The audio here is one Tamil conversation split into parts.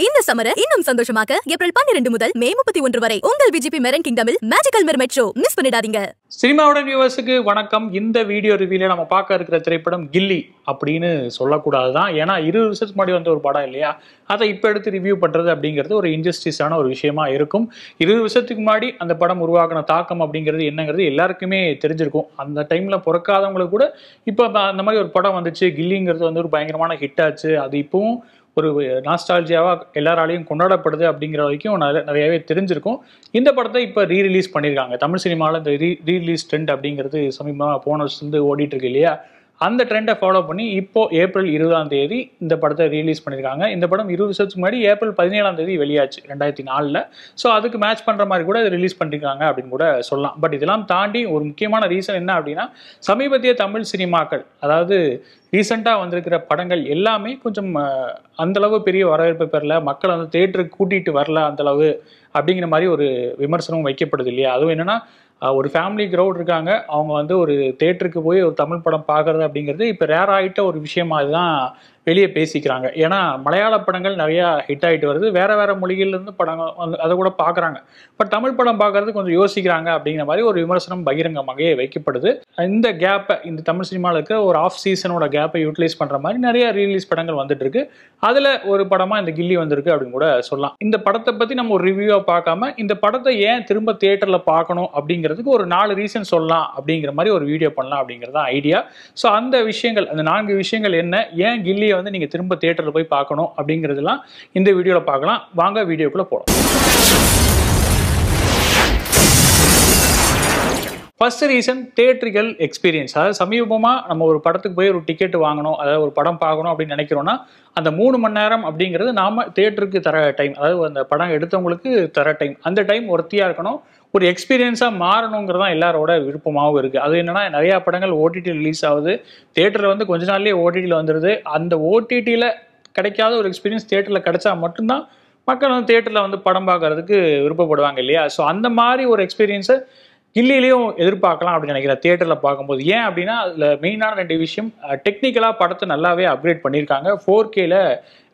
இந்த சம்மரை இன்னும் சந்தோஷமாக்க ஏப்ரல் 12 முதல் மே 31 வரை உங்கள் விஜிபி மெரன் கிங்டமில் மேஜிக்கல் மெர்மைட் ஷோ மிஸ் பண்ணிடாதீங்க. சினிமாவோட வியூவர்ஸுக்கு வணக்கம். இந்த வீடியோ ரிவ்யூல நம்ம பார்க்க இருக்கிற திரைப்படம் கில்லி அப்படின்னு சொல்லக்கூடாதுதான். ஏன்னா 20 வருஷத்துக்கு முன்னாடி வந்த ஒரு படம் இல்லையா, அதை இப்போ எடுத்து ரிவ்யூ பண்றது அப்படிங்கிறது ஒரு இன்ஜஸ்டிஸான ஒரு விஷயமா இருக்கும். 20 வருஷத்துக்கு முன்னாடி அந்த படம் உருவாக்கின தாக்கம் அப்படிங்கிறது என்னங்கிறது எல்லாருக்குமே தெரிஞ்சிருக்கும். அந்த டைம்ல பிறக்காதவங்களுக்கு கூட இப்போ அந்த மாதிரி ஒரு படம் வந்துச்சு, கில்லிங்கிறது வந்து ஒரு பயங்கரமான ஹிட் ஆச்சு. அது இப்பவும் ஒரு நாஸ்டாலஜியாவாக எல்லாராலையும் கொண்டாடப்படுது அப்படிங்கிற வரைக்கும் நிறையவே தெரிஞ்சிருக்கும். இந்த படத்தை இப்போ ரீரிலீஸ் பண்ணியிருக்காங்க. தமிழ் சினிமாவில் இந்த ரீரிலீஸ் ட்ரெண்ட் அப்படிங்கிறது சமீபமாக போன வருஷத்துலேருந்து ஓடிட்டு இருக்கு இல்லையா, அந்த ட்ரெண்டை ஃபாலோ பண்ணி இப்போ ஏப்ரல் 20 இந்த படத்தை ரிலீஸ் பண்ணியிருக்காங்க. இந்த படம் 20 வருஷத்துக்கு முன்னாடி ஏப்ரல் 17 வெளியாச்சு 2004. ஸோ அதுக்கு மேட்ச் பண்ணுற மாதிரி கூட ரிலீஸ் பண்ணியிருக்காங்க அப்படின்னு கூட சொல்லலாம். பட் இதெல்லாம் தாண்டி ஒரு முக்கியமான ரீசன் என்ன அப்படின்னா, சமீபத்திய தமிழ் சினிமாக்கள், அதாவது ரீசெண்டாக வந்திருக்கிற படங்கள் எல்லாமே கொஞ்சம் அந்தளவு பெரிய வரவேற்பு பெறல, மக்களை வந்து தேட்டருக்கு கூட்டிகிட்டு வரல அந்தளவு அப்படிங்கிற மாதிரி ஒரு விமர்சனம் வைக்கப்படுது இல்லையா. அதுவும் என்னென்னா, ஒரு ஃபேமிலி க்ரௌட் இருக்காங்க, அவங்க வந்து ஒரு தேட்டருக்கு போய் ஒரு தமிழ் படம் பார்க்குறது அப்படிங்கிறது இப்போ ரேர் ஆகிட்ட ஒரு விஷயமா தான் வெளியே பேசிக்கிறாங்க. ஏன்னா மலையாள படங்கள் நிறையா ஹிட் ஆகிட்டு வருது, வேறு மொழிகள்லேருந்து படங்கள் வந்து அதை கூட பார்க்குறாங்க. பட் தமிழ் படம் பார்க்குறது கொஞ்சம் யோசிக்கிறாங்க அப்படிங்கிற மாதிரி ஒரு விமர்சனம் பகிரங்கமாகவே வைக்கப்படுது. இந்த கேப்பை, இந்த தமிழ் சினிமாவில் இருக்கிற ஒரு ஆஃப் சீசனோட கேப்பை யூட்டிலைஸ் பண்ணுற மாதிரி நிறைய ரீலீஸ் படங்கள் வந்துட்டு இருக்கு. அதில் ஒரு படமாக இந்த கில்லி வந்திருக்கு அப்படின்னு கூட சொல்லலாம். இந்த படத்தை பற்றி நம்ம ஒரு ரிவ்யூவாக பார்க்காம இந்த படத்தை ஏன் திரும்ப தியேட்டரில் பார்க்கணும் அப்படிங்கிறதுக்கு ஒரு 4 ரீசன் சொல்லலாம் அப்படிங்கிற மாதிரி ஒரு வீடியோ பண்ணலாம் அப்படிங்கிறது தான் ஐடியா. ஸோ அந்த விஷயங்கள், அந்த 4 விஷயங்கள் என்ன, ஏன் கில்லியை வந்து நீங்கள் திரும்ப தியேட்டரில் போய் பார்க்கணும் அப்படிங்கிறதுலாம் இந்த வீடியோவில் பார்க்கலாம். வாங்க வீடியோக்குள்ளே போகலாம். First reason theatrical experience. அதாவது சமீபமாக நம்ம ஒரு படத்துக்கு போய் ஒரு டிக்கெட் வாங்கணும், அதாவது ஒரு படம் பார்க்கணும் அப்படின்னு நினைக்கிறோன்னா, அந்த 3 மணி நேரம் அப்படிங்கிறது நாம் தியேட்டருக்கு தர டைம், அதாவது அந்த படம் எடுத்தவங்களுக்கு தர டைம். அந்த டைம் ஒருத்தியாக இருக்கணும், ஒரு எக்ஸ்பீரியன்ஸாக மாறணுங்கிறது தான் எல்லாரோட விருப்பமாகவும் இருக்குது. அது என்னென்னா, நிறையா படங்கள் ஓடிடி ரிலீஸ் ஆகுது, தியேட்டரில் வந்து கொஞ்ச நாள்லேயே ஓடிடியில் வந்துடுது. அந்த ஓடிடியில் கிடைக்காத ஒரு எக்ஸ்பீரியன்ஸ் தியேட்டரில் கிடைச்சா மட்டும்தான் மக்கள் வந்து தியேட்டரில் வந்து படம் பார்க்கறதுக்கு விருப்பப்படுவாங்க இல்லையா. ஸோ அந்த மாதிரி ஒரு எக்ஸ்பீரியன்ஸை கில்லிலையும் எதிர்பார்க்கலாம் அப்படின்னு நினைக்கிறேன் தியேட்டரில் பார்க்கும்போது. ஏன் அப்படின்னா, அதில் மெயினான 2 விஷயம். டெக்னிக்கலாக படத்தை நல்லாவே அப்கிரேட் பண்ணியிருக்காங்க, 4Kல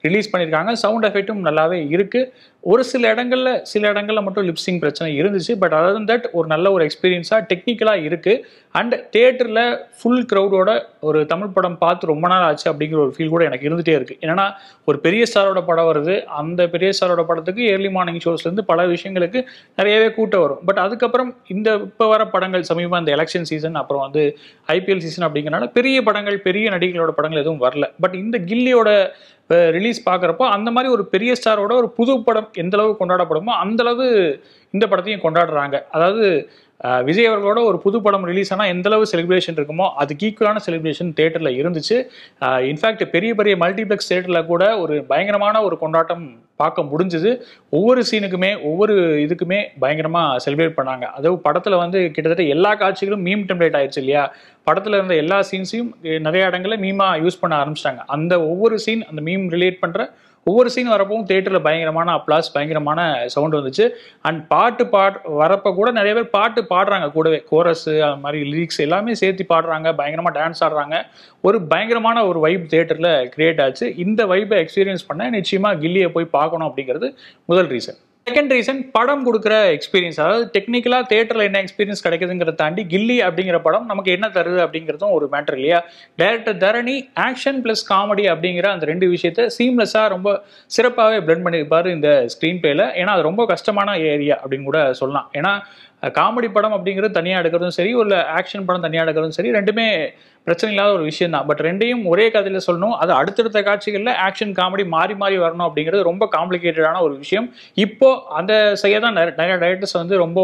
ரிலீஸ் பண்ணியிருக்காங்க, சவுண்ட் எஃபெக்ட்டும் நல்லாவே இருக்குது. ஒரு சில இடங்களில் மட்டும் லிப்சிங் பிரச்சனை இருந்துச்சு. பட் அதர் தன் தட் ஒரு நல்ல ஒரு எக்ஸ்பீரியன்ஸாக டெக்னிக்கலாக இருக்குது. அண்ட் தியேட்டரில் ஃபுல் க்ரௌடோட ஒரு தமிழ் படம் பார்த்து ரொம்ப நாள் ஆச்சு அப்படிங்கிற ஒரு ஃபீல் கூட எனக்கு இருந்துகிட்டே இருக்குது. ஏன்னா ஒரு பெரிய ஸ்டாரோட படம் வருது, அந்த பெரிய ஸ்டாரோட படத்துக்கு ஏர்லி மார்னிங் ஷோஸ்லேருந்து பல விஷயங்களுக்கு நிறையவே கூட்டம் வரும். பட் அதுக்கப்புறம் இந்த இப்போ வர படங்கள், சமீபமாக இந்த எலெக்ஷன் சீசன், அப்புறம் வந்து IPL சீசன் அப்படிங்கிறனால பெரிய படங்கள், பெரிய நடிகர்களோட படங்கள் எதுவும் வரல. பட் இந்த கில்லியோட ரிலீஸ் பார்க்குறப்போ அந்த மாதிரி ஒரு பெரிய ஸ்டாரோட ஒரு புது படம் எந்த அளவு கொண்டாடப்படுமோ அந்தளவு இந்த படத்தையும் கொண்டாடுறாங்க. அதாவது விஜய் அவர்களோட ஒரு புது படம் ரிலீஸ் ஆனால் எந்த அளவு செலிப்ரேஷன் இருக்குமோ அதுக்கு ஈக்குவலான செலிப்ரேஷன் தியேட்டரில் இருந்துச்சு. இன்ஃபேக்ட் பெரிய பெரிய மல்டிப்ளெக்ஸ் தியேட்டரில் கூட ஒரு பயங்கரமான ஒரு கொண்டாட்டம் பார்க்க முடிஞ்சுது. ஒவ்வொரு சீனுக்குமே, ஒவ்வொரு இதுக்குமே பயங்கரமாக செலிப்ரேட் பண்ணாங்க. அதுவும் படத்தில் வந்து கிட்டத்தட்ட எல்லா காட்சிகளும் மீம் டெம்ப்ளேட் ஆயிடுச்சு இல்லையா. படத்தில் இருந்த எல்லா சீன்ஸையும் நிறைய இடங்களில் மீமாக யூஸ் பண்ண ஆரம்பிச்சிட்டாங்க. அந்த ஒவ்வொரு சீன், அந்த மீம் ரிலேட் பண்ணுற ஒவ்வொரு சீன் வரப்பவும் தியேட்டரில் பயங்கரமான அப்ளாஸ், பயங்கரமான சவுண்ட் வந்துச்சு. அண்ட் பாட்டு வரப்போ கூட நிறைய பேர் பாட்டு பாடுறாங்க, கூடவே கோரஸு அந்த மாதிரி லிரிக்ஸ் எல்லாமே சேர்த்து பாடுறாங்க, பயங்கரமாக டான்ஸ் ஆடுறாங்க. ஒரு பயங்கரமான ஒரு வைப் தியேட்டரில் கிரியேட் ஆச்சு. இந்த வைப்பை எக்ஸ்பீரியன்ஸ் பண்ண நிச்சயமாக கில்லியை போய் பார்க்கணும் அப்படிங்கிறது முதல் ரீசன். செகண்ட் ரீசன், படம் கொடுக்குற எக்ஸ்பீரியன்ஸ். அதாவது டெக்னிக்கலாக தியேட்டரில் என்ன எக்ஸ்பீரியன்ஸ் கிடைக்குதுங்கிறத தாண்டி கில்லி அப்படிங்கிற படம் நமக்கு என்ன தருது அப்படிங்கிறதும் ஒரு மேட்டர் இல்லையா. டைரக்டர் தரணி ஆக்ஷன் ப்ளஸ் காமெடி அப்படிங்கிற அந்த 2 விஷயத்தை சீம்லெஸ்ஸாக ரொம்ப சிறப்பாகவே பிளெண்ட் பண்ணியிருப்பார் இந்த ஸ்க்ரீன் பிளேல. ஏன்னா அது ரொம்ப கஷ்டமான ஏரியா அப்படின்னு கூட சொல்லலாம். ஏன்னா காமெடி படம் அப்படிங்கிறது தனியாக எடுக்கிறதும் சரி, ஒரு ஆக்ஷன் படம் தனியாக எடுக்கிறதும் சரி, ரெண்டுமே பிரச்சனை இல்லாத ஒரு விஷயம் தான். பட் ரெண்டையும் ஒரே கதையில் சொல்லணும், அது அடுத்தடுத்த காட்சிகளில் ஆக்ஷன் காமெடி மாறி மாறி வரணும் அப்படிங்கிறது ரொம்ப காம்ப்ளிகேட்டடான ஒரு விஷயம். இப்போ அந்த செய்ய தான் நிறைய டைரக்டர்ஸ் வந்து ரொம்ப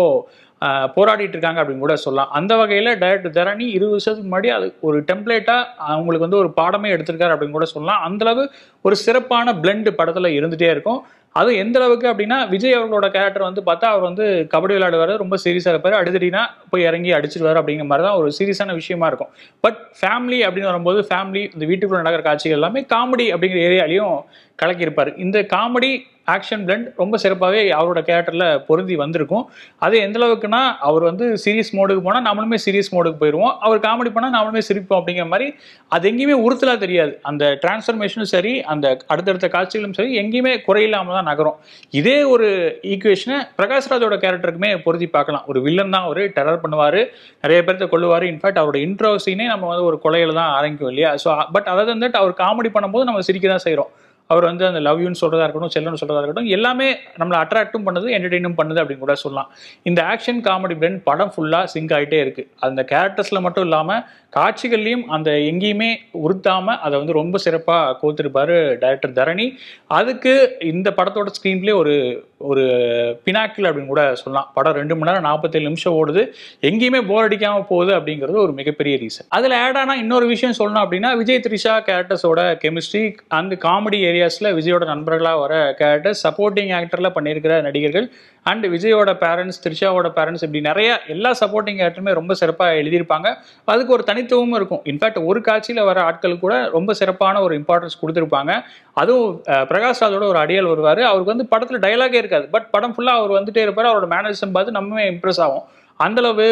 போராடிட்டு இருக்காங்க அப்படின்னு கூட சொல்லலாம். அந்த வகையில் டைரக்டர் தரணி 20 வருஷத்துக்கு முன்னாடி அது ஒரு டெம்ப்ளேட்டாக அவங்களுக்கு வந்து ஒரு பாடமே எடுத்திருக்காரு அப்படின்னு கூட சொல்லலாம். அந்தளவு ஒரு சிறப்பான பிளெண்ட் படத்தில் இருந்துகிட்டே இருக்கும். அது எந்த அளவுக்கு அப்படின்னா விஜய் அவர்களோட கேரக்டர் வந்து பார்த்தா அவர் வந்து கபடி விளையாடுவார், ரொம்ப சீரியஸாக இருப்பார், அடிதடினா போய் இறங்கி அடிச்சிருவார் அப்படிங்கிற மாதிரி தான் ஒரு சீரியஸான விஷயமா இருக்கும். பட் ஃபேமிலி அப்படின்னு வரும்போது ஃபேமிலி இந்த வீட்டுக்குள்ள நடக்கிற காட்சிகள் எல்லாமே காமெடி அப்படிங்கிற ஏரியாலையும் கலக்கியிருப்பார். இந்த காமெடி ஆக்ஷன் பிளண்ட் ரொம்ப சிறப்பாகவே அவரோட கேரக்டரில் பொருந்தி வந்திருக்கும். அது எந்த அளவுக்குன்னா அவர் வந்து சீரியஸ் மோடுக்கு போனால் நம்மளுமே சீரியஸ் மோடுக்கு போயிடுவோம், அவர் காமெடி பண்ணால் நம்மளுமே சிரிப்போம் அப்படிங்கிற மாதிரி அது எங்கேயுமே உறுத்தலாக தெரியாது. அந்த டிரான்ஸ்ஃபர்மேஷனும் சரி, அந்த அடுத்தடுத்த காட்சிகளும் சரி, எங்கேயுமே குறையில்லாமல் தான் நகரும். இதே ஒரு ஈக்குவேஷனை பிரகாஷ்ராஜோட கேரக்டருக்குமே பொருத்தி பார்க்கலாம். ஒரு வில்லன் தான், அவர் டெரர் பண்ணுவார், நிறைய பேர்த்த கொள்ளுவார். இன்ஃபேக்ட் அவரோட இன்ட்ரோ சீனே நம்ம வந்து ஒரு கொலையில் தான் ஆரம்பிக்கும் இல்லையா? ஸோ பட் அதை வந்துட்டு அவர் காமெடி பண்ணும்போது நம்ம சிரிக்க தான் செய்கிறோம். அவர் வந்து அந்த லவ் யூன்னு சொல்றதா இருக்கட்டும், செல்லன்னு சொல்றதா இருக்கட்டும், எல்லாமே நம்மளை அட்ராக்டும் பண்ணுது, என்டர்டெயினும் பண்ணுது அப்படின்னு கூட சொல்லலாம். இந்த ஆக்ஷன் காமெடி பிளண்ட் படம் ஃபுல்லா சிங்க் ஆகிட்டே இருக்கு. அந்த கேரக்டர்ஸ்ல மட்டும் இல்லாம காட்சிகள்லையும் அந்த எங்கேயுமே உறுத்தாம அதை வந்து ரொம்ப சிறப்பாக கோத்திருப்பாரு டைரக்டர் தரணி. அதுக்கு இந்த படத்தோட ஸ்க்ரீன் பிளே ஒரு ஒரு பினாக்கிள் அப்படின்னு கூட சொல்லலாம். படம் 2 மணி நேரம் 47 நிமிஷம் ஓடுது, எங்கேயுமே போர் அடிக்காம போகுது அப்படிங்கிறது ஒரு மிகப்பெரிய ரீசன். அதில் ஆட் ஆனா இன்னொரு விஷயம் சொல்லணும் அப்படின்னா விஜய் த்ரிஷா கேரக்டர்ஸோட கெமிஸ்ட்ரி, அந்த காமெடி ஏரியாஸ்ல விஜயோட நண்பர்களாக வர கேரக்டர்ஸ், சப்போர்ட்டிங் ஆக்டர்ல பண்ணியிருக்கிற நடிகர்கள் அண்ட் விஜயோட பேரண்ட்ஸ், த்ரிஷாவோட பேரண்ட்ஸ், இப்படி நிறைய எல்லா சப்போர்ட்டிங் கேரக்டருமே ரொம்ப சிறப்பாக எழுதியிருப்பாங்க. அதுக்கு ஒரு தனித்துவமும் இருக்கும். இன்ஃபேக்ட் ஒரு காட்சியில் வர ஆட்கள் கூட ரொம்ப சிறப்பான ஒரு இம்பார்ட்டன்ஸ் கொடுத்துருப்பாங்க. அதுவும் பிரகாஷ் ராஜோட ஒரு அடியால் வருவார். அவருக்கு வந்து படத்தில் டைலாகே இருக்காது, பட் படம் ஃபுல்லாக அவர் வந்துட்டே இருப்பார். அவரோட மேனரிசம் பார்த்து நம்மவே இம்ப்ரெஸ் ஆகும். அந்தளவு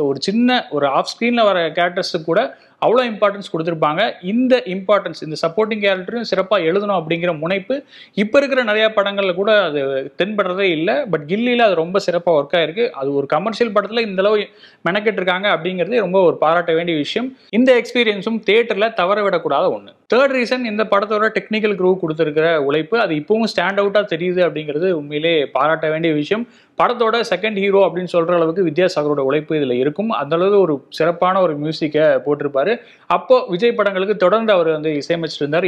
ஒரு சின்ன ஒரு ஆஃப் ஸ்க்ரீனில் வர கேரக்டர்ஸுக்கு கூட அவ்வளோ இம்பார்ட்டன்ஸ் கொடுத்துருப்பாங்க. இந்த இம்பார்ட்டன்ஸ் இந்த சப்போர்ட்டிங் கேரக்டரையும் சிறப்பாக எழுதணும் அப்படிங்கிற முனைப்பு இப்போ இருக்கிற நிறையா படங்களில் கூட அது தென்படுறதே இல்லை. பட் கில்லியில் அது ரொம்ப சிறப்பாக ஒர்க் ஆயிருக்கு. அது ஒரு கமர்ஷியல் படத்தில் இந்த அளவு மெனக்கெட்டு இருக்காங்க அப்படிங்கிறதே ரொம்ப ஒரு பாராட்ட வேண்டிய விஷயம். இந்த எக்ஸ்பீரியன்ஸும் தியேட்டரில் தவற விடக்கூடாத ஒன்று. தேர்ட் ரீசன், இந்த படத்தோட டெக்னிக்கல் க்ரூ கொடுத்துருக்கிற உழைப்பு அது இப்பவும் ஸ்டாண்ட் அவுட்டாக தெரியுது அப்படிங்கிறது உண்மையிலே பாராட்ட வேண்டிய விஷயம். படத்தோட செகண்ட் ஹீரோ அப்படின்னு சொல்கிற அளவுக்கு வித்யாசாகரோட உழைப்பு இதில் இருக்கும். அந்தளவு ஒரு சிறப்பான ஒரு மியூசிக்கை போட்டிருப்பாரு. அப்போ விஜய் படங்களுக்கு தொடர்ந்து அவர் வந்து இசையமைச்சிட்டு இருந்தார்.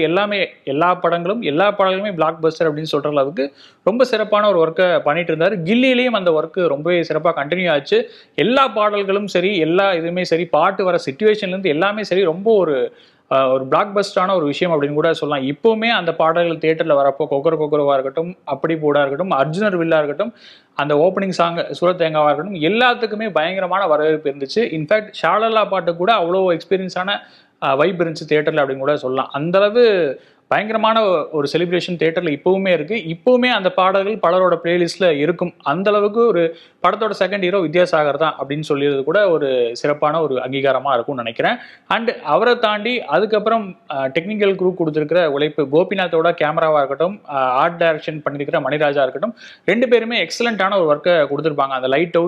எல்லா பாடல்களுமே பிளாக் பஸ்டர் அப்படின்னு சொல்கிற அளவுக்கு ரொம்ப சிறப்பான ஒரு ஒர்க்கை பண்ணிட்டு இருந்தார். கில்லியிலையும் அந்த ஒர்க்கு ரொம்பவே சிறப்பாக கண்டினியூ ஆச்சு. எல்லா பாடல்களும் சரி, எல்லா இதுவுமே சரி, பாட்டு வர சிச்சுவேஷன்லேருந்து எல்லாமே சரி, ரொம்ப ஒரு பிளாக் பஸ்டான ஒரு விஷயம் அப்படின்னு கூட சொல்லலாம். இப்போவுமே அந்த பாடல்கள் தியேட்டரில் வரப்போ கொக்கரவா இருக்கட்டும், அப்படி போடா இருக்கட்டும், அர்ஜுனர் வில்லா இருக்கட்டும், அந்த ஓப்பனிங் சாங் சூரத்தேங்காவா இருக்கட்டும், எல்லாத்துக்குமே பயங்கரமான வரவேற்பு இருந்துச்சு. இன்ஃபேக்ட் ஷாலல்லா பாட்டு கூட அவ்வளோ எக்ஸ்பீரியன்ஸான வைப் இருந்துச்சு தியேட்டரில் அப்படின்னு கூட சொல்லலாம். அந்தளவு பயங்கரமான ஒரு செலிப்ரேஷன் தியேட்டரில் இப்போவுமே இருக்குது. இப்போவுமே அந்த பாடல்கள் பலரோட பிளேலிஸ்ட்டில் இருக்கும். அந்தளவுக்கு ஒரு படத்தோட செகண்ட் ஹீரோ வித்யாசாகர் தான் அப்படின்னு சொல்லியது கூட ஒரு சிறப்பான ஒரு அங்கீகாரமாக இருக்கும்னு நினைக்கிறேன். அண்ட் அவரை தாண்டி அதுக்கப்புறம் டெக்னிக்கல் குரூப் கொடுத்துருக்கிற உழைப்பு, கோபிநாத்தோட கேமராவாக இருக்கட்டும், ஆர்ட் டைரக்ஷன் பண்ணியிருக்கிற மணிராஜா இருக்கட்டும், 2 பேருமே எக்ஸலண்ட்டான ஒரு ஒர்க்கை கொடுத்துருப்பாங்க. அந்த லைட்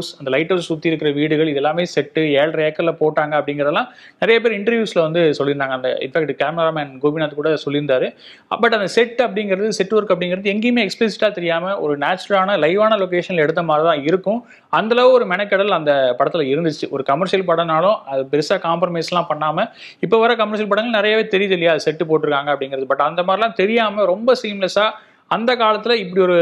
ஹவுஸ் சுற்றி இருக்கிற வீடுகள் இதெல்லாமே செட்டு 7.5 ஏக்கரில் போட்டாங்க அப்படிங்கிறதெல்லாம் நிறைய பேர் இன்டர்வியூஸில் வந்து சொல்லியிருந்தாங்க. அந்த இன்ஃபேக்ட் கேமராமேன் கோபிநாத் கூட சொல்லியிருந்தாரு. பட் அந்த செட் ஒர்க் அப்படிங்கிறது எங்கேயுமே எக்ஸ்பிளிசிட்டாக தெரியாமல் ஒரு நேச்சுரலான லைவான லொகேஷனில் எடுத்த மாதிரி தான் இருக்கும். அந்தளவு ஒரு மெனக்கடல் அந்த படத்தில் இருந்துச்சு. ஒரு கமர்ஷியல் படம்னாலும் அது பெருசாக காம்ப்ரமைஸ்லாம் பண்ணாமல், இப்போ வர கமர்ஷியல் படங்கள் நிறையவே தெரியுது இல்லையா, செட்டு போட்டிருக்காங்க அப்படிங்கிறது. பட் அந்த மாதிரிலாம் தெரியாமல் ரொம்ப சீம்லெஸ்ஸாக அந்த காலத்தில் இப்படி ஒரு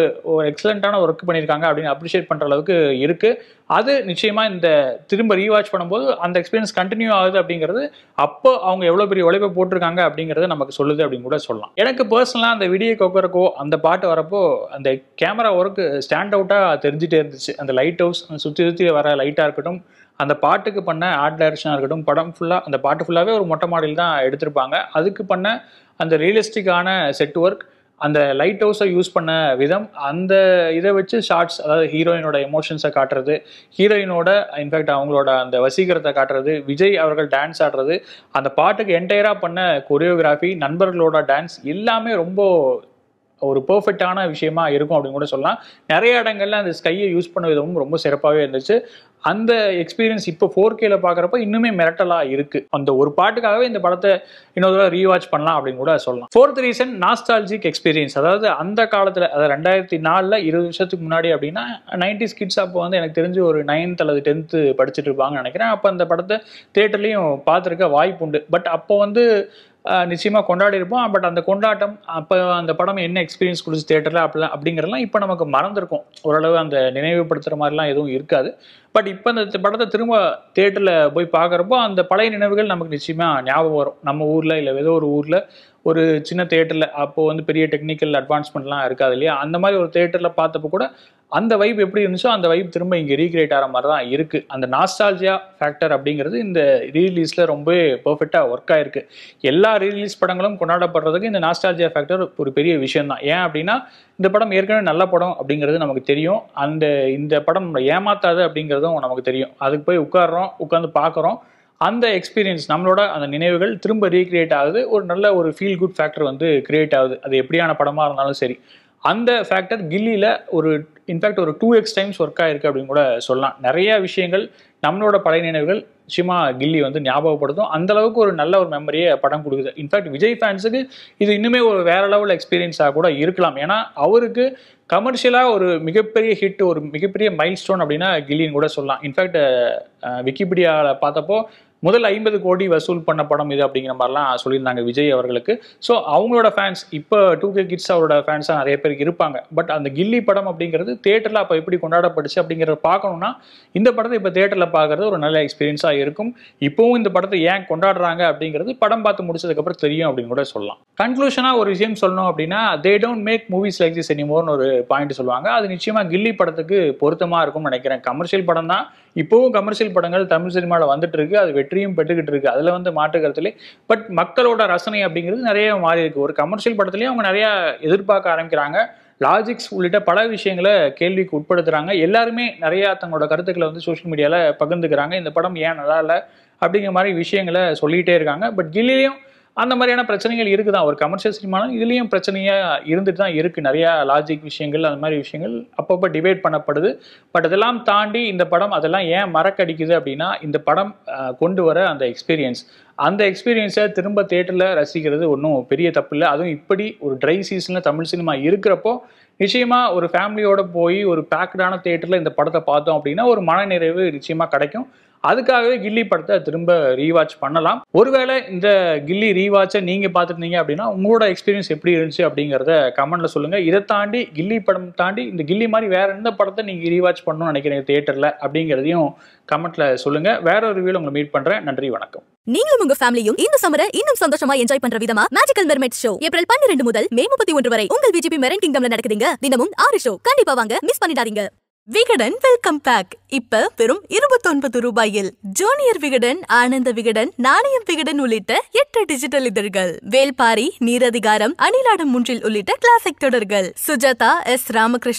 எக்ஸலண்ட்டான ஒர்க் பண்ணியிருக்காங்க அப்படின்னு அப்ரிஷியேட் பண்ணுற அளவுக்கு இருக்குது. அது நிச்சயமாக இந்த திரும்ப ரீவாட்ச் பண்ணும்போது அந்த எக்ஸ்பீரியன்ஸ் கண்டினியூ ஆகுது அப்படிங்கிறது அப்போ அவங்க எவ்வளோ பெரிய உழைப்பை போட்டிருக்காங்க அப்படிங்கிறத நமக்கு சொல்லுது அப்படின்னு கூட சொல்லலாம். எனக்கு பர்சனலாக அந்த விடிய கொக்கரக்கோ அந்த பாட்டு வரப்போ அந்த கேமரா ஒர்க்கு ஸ்டாண்ட் அவுட்டாக தெரிஞ்சுட்டே இருந்துச்சு. அந்த லைட் ஹவுஸ் சுற்றி வர லைட்டாக இருக்கட்டும், அந்த பாட்டுக்கு பண்ண ஆர்ட் டைரக்ஷனாக இருக்கட்டும், படம் ஃபுல்லாக அந்த பாட்டு ஃபுல்லாகவே ஒரு மொட்டை மாடல் தான் எடுத்திருப்பாங்க. அதுக்கு பண்ண அந்த ரியலிஸ்டிக்கான செட் ஒர்க், அந்த லைட் ஹவுஸை யூஸ் பண்ண விதம், அந்த இதை வச்சு ஷார்ட்ஸ், அதாவது ஹீரோயினோட எமோஷன்ஸை காட்டுறது, ஹீரோயினோட இன்ஃபேக்ட் அவங்களோட அந்த வசீகரத்தை காட்டுறது, விஜய் அவர்கள் டான்ஸ் ஆடுறது, அந்த பாட்டுக்கு என்டையராக பண்ண கொரியோகிராஃபி, நண்பர்களோட டான்ஸ் எல்லாமே ரொம்ப ஒரு பெர்ஃபெக்டான விஷயமா இருக்கும் அப்படின்னு கூட சொல்லலாம். நிறைய இடங்கள்ல அந்த ஸ்கையை யூஸ் பண்ண விதமும் ரொம்ப சிறப்பாகவே இருந்துச்சு. அந்த எக்ஸ்பீரியன்ஸ் இப்போ 4Kல பார்க்குறப்ப இன்னுமே மிரட்டலாக இருக்குது. அந்த ஒரு பாட்டுக்காகவே இந்த படத்தை இன்னொரு தடவை ரீவாட்ச் பண்ணலாம் அப்படின்னு கூட சொல்லலாம். 4th reason, nostalgic experience. அதாவது அந்த காலத்தில், அதாவது 2004 20 வருஷத்துக்கு முன்னாடி அப்படின்னா 90s கிட்ஸ் அப்போ வந்து எனக்கு தெரிஞ்சு ஒரு 9th அல்லது 10th படிச்சுட்டு இருப்பாங்கன்னு நினைக்கிறேன். அப்போ அந்த படத்தை தியேட்டர்லையும் பார்த்துருக்க வாய்ப்பு உண்டு. பட் அப்போ வந்து நிச்சயமாக கொண்டாடி இருப்போம். பட் அந்த கொண்டாட்டம் அப்போ அந்த படம் என்ன எக்ஸ்பீரியன்ஸ் கொடுத்து தேட்டரில் அப்படிங்கிறதெல்லாம் இப்போ நமக்கு மறந்துருக்கும். ஓரளவு அந்த நினைவுபடுத்துகிற மாதிரிலாம் எதுவும் இருக்காது. பட் இப்போ அந்த படத்தை திரும்ப தேட்டரில் போய் பார்க்குறப்போ அந்த பழைய நினைவுகள் நமக்கு நிச்சயமாக ஞாபகம் வரும். நம்ம ஊரில் இல்லை ஏதோ ஒரு ஊரில் ஒரு சின்ன தேட்டரில் அப்போது பெரிய டெக்னிக்கல் அட்வான்ஸ்மெண்ட்லாம் இருக்காது இல்லையா, அந்த மாதிரி ஒரு தேட்டரில் பார்த்தப்போ கூட அந்த வைப் எப்படி இருந்துச்சோ அந்த வைப் திரும்ப இங்கே ரீக்ரியேட் ஆகிற மாதிரி தான் இருக்குது. அந்த நாஸ்டால்ஜியா ஃபேக்டர் அப்படிங்கிறது இந்த ரீரிலீஸில் ரொம்ப பெர்ஃபெக்டாக ஒர்க் ஆகிருக்கு. எல்லா ரீரிலீஸ் படங்களும் கொண்டாடப்படுறதுக்கு இந்த நாஸ்டால்ஜியா ஃபேக்டர் ஒரு பெரிய விஷயம் தான். ஏன் அப்படின்னா இந்த படம் ஏற்கனவே நல்ல படம் அப்படிங்கிறது நமக்கு தெரியும். இந்த படம் நம்மளை ஏமாத்தாது அப்படிங்கிறதும் நமக்கு தெரியும். அதுக்கு போய் உட்காந்து பார்க்குறோம். அந்த எக்ஸ்பீரியன்ஸ் நம்மளோட அந்த நினைவுகள் திரும்ப ரீக்ரியேட் ஆகுது. ஒரு நல்ல ஒரு ஃபீல் குட் ஃபேக்டர் கிரியேட் ஆகுது. அது எப்படியான படமாக இருந்தாலும் சரி. அந்த ஃபேக்டர் கில்லியில் இன்ஃபேக்ட் ஒரு 2x டைம்ஸ் ஒர்க் ஆகிருக்கு அப்படின்னு கூட சொல்லலாம். நிறைய விஷயங்கள் நம்மளோட பழைய நினைவுகள் நிச்சயமாக கில்லி ஞாபகப்படுத்தும். அந்தளவுக்கு ஒரு நல்ல ஒரு மெமரியை படம் கொடுக்குது. இன்ஃபேக்ட் விஜய் ஃபேன்ஸுக்கு இது இன்னுமே ஒரு வேற லெவல் எக்ஸ்பீரியன்ஸாக கூட இருக்கலாம். ஏன்னா அவருக்கு கமர்ஷியலாக ஒரு மிகப்பெரிய ஹிட், ஒரு மிகப்பெரிய மைல் ஸ்டோன் அப்படின்னா கில்லின்னு கூட சொல்லலாம். இன்ஃபேக்ட் விக்கிபீடியாவில் பார்த்தப்போ முதல் 50 கோடி வசூல் பண்ண படம் இது அப்படிங்கிற மாதிரிலாம் சொல்லியிருந்தாங்க விஜய் அவர்களுக்கு. ஸோ அவங்களோட ஃபேன்ஸ் இப்போ 2K கிட்ஸ் அவரோட ஃபேன்ஸாக நிறைய பேருக்கு இருப்பாங்க. பட் அந்த கில்லி படம் அப்படிங்கிறது தேட்டரில் அப்போ எப்படி கொண்டாடப்பட்டுச்சு அப்படிங்கிறத பார்க்கணுன்னா இந்த படத்தை இப்போ தேட்டரில் பார்க்குறது ஒரு நல்ல எக்ஸ்பீரியன்ஸாக இருக்கும். இப்போவும் இந்த படத்தை ஏன் கொண்டாடுறாங்க அப்படிங்கிறது படம் பார்த்து முடிச்சதுக்கப்புறம் தெரியும் அப்படின்னு கூட சொல்லலாம். கன்க்ளூஷனாக ஒரு விஷயம் சொல்லணும் அப்படின்னா, they don't make movies like this எனிமோர்னு ஒரு பாயிண்ட் சொல்லுவாங்க. அது நிச்சயமாக கில்லி படத்துக்கு பொருத்தமாக இருக்கும்னு நினைக்கிறேன். கமர்ஷியல் படம் தான். இப்போவும் கமர்ஷியல் படங்கள் தமிழ் சினிமாவில் வந்துட்டு இருக்கு. அது வெற்றியும் பெற்றுக்கிட்டு இருக்கு. அதில் மாற்றுக்கிறதுலே பட் மக்களோட ரசனை அப்படிங்கிறது நிறைய மாறி இருக்கு. ஒரு கமர்ஷியல் படத்துலேயும் அவங்க நிறைய எதிர்பார்க்க ஆரம்பிக்கிறாங்க. லாஜிக்ஸ் உள்ளிட்ட பல விஷயங்களை கேள்விக்கு உட்படுத்துறாங்க. எல்லாருமே நிறைய தங்களோட கருத்துக்களை சோஷியல் மீடியாவில் பகிர்ந்துக்கிறாங்க. இந்த படம் ஏன் நல்லா இல்லை அப்படிங்கிற மாதிரி விஷயங்களை சொல்லிகிட்டே இருக்காங்க. பட் கில்லிலையும் அந்த மாதிரியான பிரச்சனைகள் இருக்குதான். ஒரு கமர்ஷியல் சினிமாலும் இதுலேயும் பிரச்சனையாக இருந்துட்டு தான் இருக்குது. நிறையா லாஜிக் விஷயங்கள் அந்த மாதிரி விஷயங்கள் அப்பப்போ டிபேட் பண்ணப்படுது. பட் அதெல்லாம் தாண்டி இந்த படம் அதெல்லாம் ஏன் மறக்கடிக்குது அப்படின்னா, இந்த படம் கொண்டு வர அந்த எக்ஸ்பீரியன்ஸை திரும்ப தேட்டரில் ரசிக்கிறது ஒன்றும் பெரிய தப்பு இல்லை. அதுவும் இப்படி ஒரு ட்ரை சீசனில் தமிழ் சினிமா இருக்கிறப்போ நிச்சயமாக ஒரு ஃபேமிலியோடு போய் ஒரு பேக்டான தேட்டரில் இந்த படத்தை பார்த்தோம் அப்படின்னா ஒரு மனநிறைவு நிச்சயமாக கிடைக்கும். அதுக்காகவே கில்லி படத்தை திரும்ப ரீவாட்ச் பண்ணலாம். ஒருவேளை இந்த கில்லி ரீவாட்சை நீங்கள் பார்த்துருந்தீங்க அப்படின்னா உங்களோட எக்ஸ்பீரியன்ஸ் எப்படி இருந்துச்சு அப்படிங்கிறத கமெண்ட்டில் சொல்லுங்கள். இதை தாண்டி கில்லி படம் தாண்டி இந்த கில்லி மாதிரி வேறு எந்த படத்தை நீங்கள் ரீவாட்ச் பண்ணணும்னு நினைக்கிறீங்க தேட்டரில் அப்படிங்கிறதையும் கமெண்ட்டில் சொல்லுங்கள். வேற ஒரு ரிவ்யூவில் உங்களை மீட் பண்ணுறேன். நன்றி, வணக்கம். நீங்களும் உங்க ஃபேமிலியும் இந்த சம்மரை இன்னும் சந்தோஷமா என்ஜாய் பண்ற விதமா மேஜிக்கல் மெர்மைட் ஷோ ஏப்ரல் 12 முதல் மே 31 வரை உங்கள் விஜிபி மெரைன் கிங்டம்ல நடக்குதுங்க. தினமும் 6 ஷோ. கண்டிப்பா வாங்க, மிஸ் பண்ணிடாதீங்க. விகடன் வெல்கம் பேக் இப்ப வெறும் 29 ரூபாயில். ஜூனியர் விகடன், ஆனந்த விகடன், நாணயம் விகடன் உள்ளிட்ட 8 டிஜிட்டல் இதழ்கள், வேல்பாரி, நீரதிகாரம், அணிலாடும் முன்றில் உள்ளிட்ட கிளாசிக் தொடர்கள், சுஜாதா, எஸ் ராமகிருஷ்ணன்